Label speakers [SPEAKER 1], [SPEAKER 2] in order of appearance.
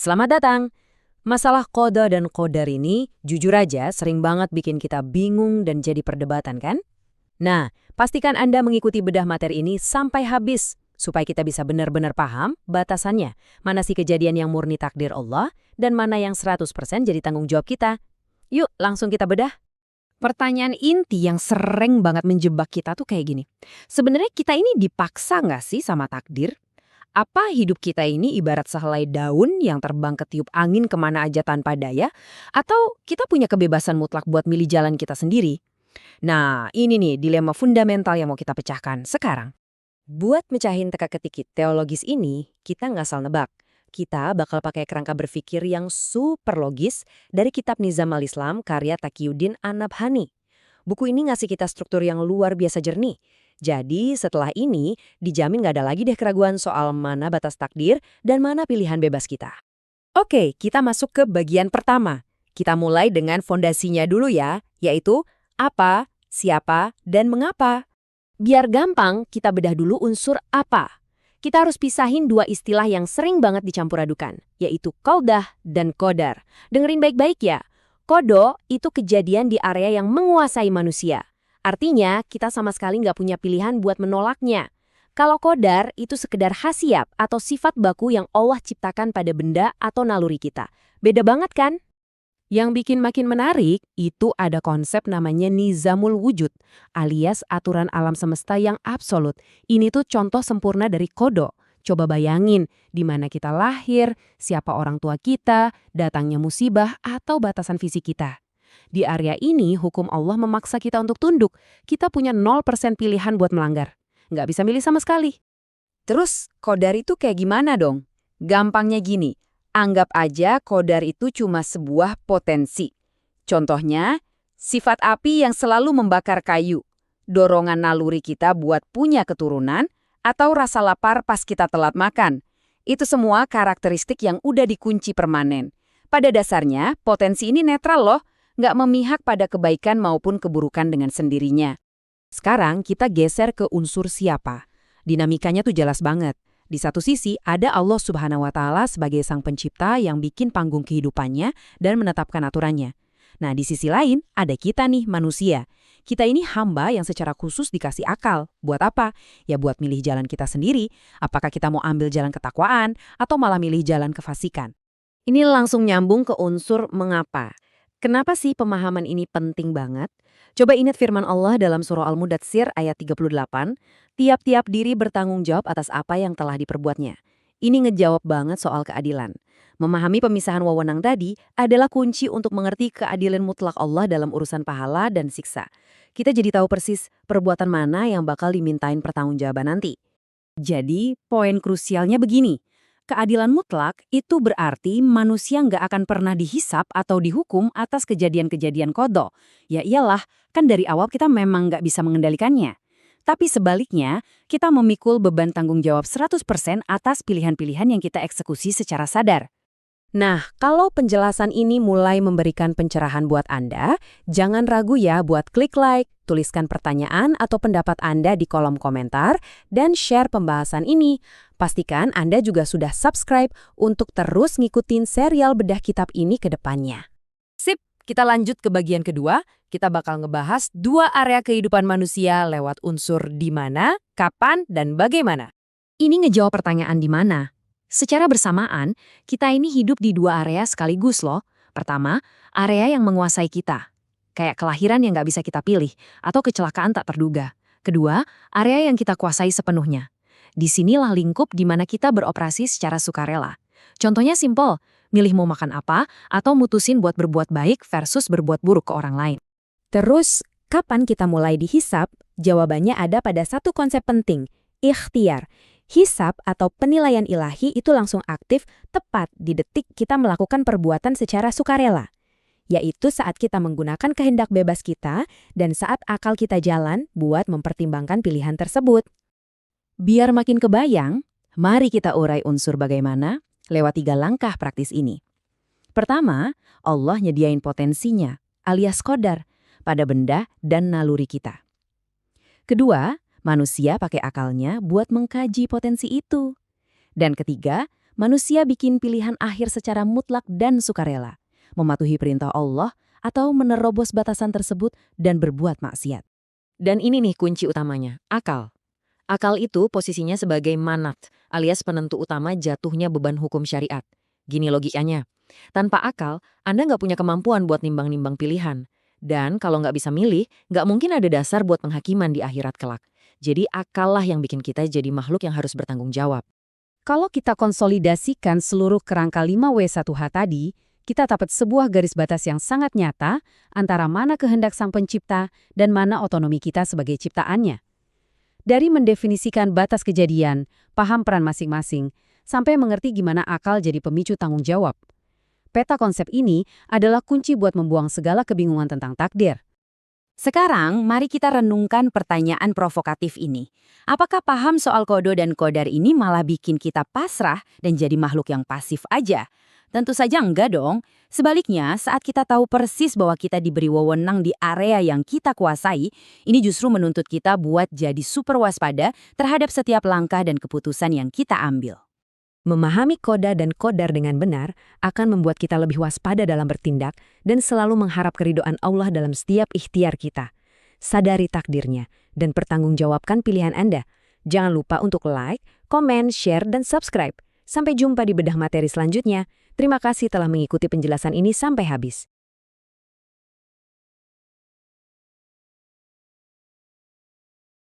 [SPEAKER 1] Selamat datang! Masalah qada dan qadar ini, jujur aja, sering banget bikin kita bingung dan jadi perdebatan kan? Nah, pastikan Anda mengikuti bedah materi ini sampai habis, supaya kita bisa benar-benar paham batasannya, mana sih kejadian yang murni takdir Allah, dan mana yang 100% jadi tanggung jawab kita. Yuk, langsung kita bedah.
[SPEAKER 2] Pertanyaan inti yang sering banget menjebak kita tuh kayak gini. Sebenarnya kita ini dipaksa nggak sih sama takdir? Apa hidup kita ini ibarat sehelai daun yang terbang ketiup angin kemana aja tanpa daya? Atau kita punya kebebasan mutlak buat milih jalan kita sendiri? Nah, ini nih dilema fundamental yang mau kita pecahkan sekarang.
[SPEAKER 1] Buat mecahin teka-teki teologis ini, kita nggak asal nebak. Kita bakal pakai kerangka berpikir yang super logis dari kitab Nizam al-Islam karya Taqiyuddin An-Nabhani. Buku ini ngasih kita struktur yang luar biasa jernih. Jadi setelah ini, dijamin nggak ada lagi deh keraguan soal mana batas takdir dan mana pilihan bebas kita. Oke, kita masuk ke bagian pertama. Kita mulai dengan fondasinya dulu ya, yaitu apa, siapa, dan mengapa. Biar gampang, kita bedah dulu unsur apa. Kita harus pisahin dua istilah yang sering banget dicampur adukan, yaitu qaudah dan qadar. Dengerin baik-baik ya. Kodo itu kejadian di area yang menguasai manusia. Artinya, kita sama sekali nggak punya pilihan buat menolaknya. Kalau qadar itu sekedar khasiat atau sifat baku yang Allah ciptakan pada benda atau naluri kita. Beda banget kan?
[SPEAKER 2] Yang bikin makin menarik, itu ada konsep namanya nizamul wujud, alias aturan alam semesta yang absolut. Ini tuh contoh sempurna dari kodo. Coba bayangin, di mana kita lahir, siapa orang tua kita, datangnya musibah, atau batasan fisik kita. Di area ini, hukum Allah memaksa kita untuk tunduk. Kita punya 0% pilihan buat melanggar. Nggak bisa milih sama sekali.
[SPEAKER 1] Terus, qadar itu kayak gimana dong? Gampangnya gini. Anggap aja qadar itu cuma sebuah potensi. Contohnya, sifat api yang selalu membakar kayu, dorongan naluri kita buat punya keturunan, atau rasa lapar pas kita telat makan. Itu semua karakteristik yang udah dikunci permanen. Pada dasarnya, potensi ini netral loh, nggak memihak pada kebaikan maupun keburukan dengan sendirinya. Sekarang kita geser ke unsur siapa. Dinamikanya tuh jelas banget. Di satu sisi, ada Allah Subhanahu wa Ta'ala sebagai sang pencipta yang bikin panggung kehidupannya dan menetapkan aturannya. Nah, di sisi lain, ada kita nih, manusia. Kita ini hamba yang secara khusus dikasih akal. Buat apa? Ya buat milih jalan kita sendiri. Apakah kita mau ambil jalan ketakwaan atau malah milih jalan kefasikan? Ini langsung nyambung ke unsur mengapa. Kenapa sih pemahaman ini penting banget? Coba ingat firman Allah dalam surah Al-Mudatsir ayat 38, tiap-tiap diri bertanggung jawab atas apa yang telah diperbuatnya. Ini ngejawab banget soal keadilan. Memahami pemisahan wewenang tadi adalah kunci untuk mengerti keadilan mutlak Allah dalam urusan pahala dan siksa. Kita jadi tahu persis perbuatan mana yang bakal dimintain pertanggungjawaban nanti. Jadi, poin krusialnya begini. Keadilan mutlak itu berarti manusia nggak akan pernah dihisap atau dihukum atas kejadian-kejadian qadha. Ya iyalah, kan dari awal kita memang nggak bisa mengendalikannya. Tapi sebaliknya, kita memikul beban tanggung jawab 100% atas pilihan-pilihan yang kita eksekusi secara sadar. Nah, kalau penjelasan ini mulai memberikan pencerahan buat Anda, jangan ragu ya buat klik like, tuliskan pertanyaan atau pendapat Anda di kolom komentar, dan share pembahasan ini. Pastikan Anda juga sudah subscribe untuk terus ngikutin serial bedah kitab ini ke depannya. Sip, kita lanjut ke bagian kedua. Kita bakal ngebahas dua area kehidupan manusia lewat unsur di mana, kapan, dan bagaimana. Ini ngejawab pertanyaan di mana. Secara bersamaan, kita ini hidup di dua area sekaligus loh. Pertama, area yang menguasai kita. Kayak kelahiran yang nggak bisa kita pilih, atau kecelakaan tak terduga. Kedua, area yang kita kuasai sepenuhnya. Disinilah lingkup di mana kita beroperasi secara sukarela. Contohnya simpel, milih mau makan apa, atau mutusin buat berbuat baik versus berbuat buruk ke orang lain. Terus, kapan kita mulai dihisap? Jawabannya ada pada satu konsep penting, ikhtiar. Hisab atau penilaian ilahi itu langsung aktif tepat di detik kita melakukan perbuatan secara sukarela. Yaitu saat kita menggunakan kehendak bebas kita dan saat akal kita jalan buat mempertimbangkan pilihan tersebut. Biar makin kebayang, mari kita urai unsur bagaimana lewat 3 langkah praktis ini. Pertama, Allah nyediain potensinya, alias qadar, pada benda dan naluri kita. Kedua, manusia pakai akalnya buat mengkaji potensi itu. Dan ketiga, manusia bikin pilihan akhir secara mutlak dan sukarela, mematuhi perintah Allah atau menerobos batasan tersebut dan berbuat maksiat.
[SPEAKER 3] Dan ini nih kunci utamanya, akal. Akal itu posisinya sebagai manat, alias penentu utama jatuhnya beban hukum syariat. Gini logikanya, tanpa akal, Anda nggak punya kemampuan buat nimbang-nimbang pilihan. Dan kalau nggak bisa milih, nggak mungkin ada dasar buat penghakiman di akhirat kelak. Jadi akal lah yang bikin kita jadi makhluk yang harus bertanggung jawab.
[SPEAKER 1] Kalau kita konsolidasikan seluruh kerangka 5W1H tadi, kita dapat sebuah garis batas yang sangat nyata antara mana kehendak Sang Pencipta dan mana otonomi kita sebagai ciptaannya. Dari mendefinisikan batas kejadian, paham peran masing-masing, sampai mengerti gimana akal jadi pemicu tanggung jawab. Peta konsep ini adalah kunci buat membuang segala kebingungan tentang takdir. Sekarang, mari kita renungkan pertanyaan provokatif ini. Apakah paham soal kodo dan kodar ini malah bikin kita pasrah dan jadi makhluk yang pasif aja? Tentu saja enggak dong. Sebaliknya, saat kita tahu persis bahwa kita diberi wewenang di area yang kita kuasai, ini justru menuntut kita buat jadi super waspada terhadap setiap langkah dan keputusan yang kita ambil.
[SPEAKER 2] Memahami koda dan kodar dengan benar akan membuat kita lebih waspada dalam bertindak dan selalu mengharap keridhaan Allah dalam setiap ikhtiar kita. Sadari takdirnya dan pertanggungjawabkan pilihan Anda. Jangan lupa untuk like, komen, share, dan subscribe. Sampai jumpa di bedah materi selanjutnya. Terima kasih telah mengikuti penjelasan ini sampai habis.